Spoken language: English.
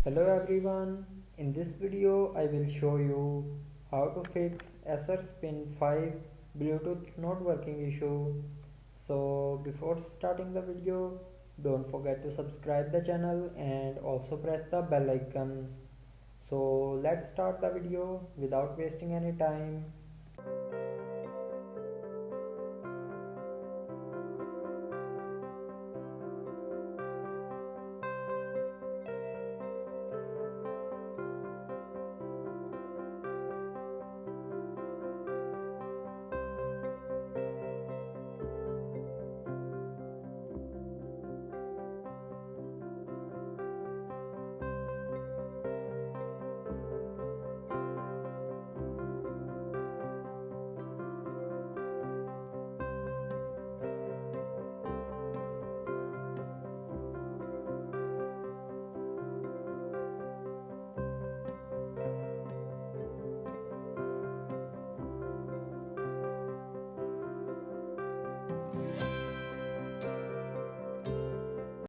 Hello everyone, in this video I will show you how to fix Acer Spin 5 Bluetooth not working issue. So before starting the video, don't forget to subscribe the channel and also press the bell icon. So let's start the video without wasting any time.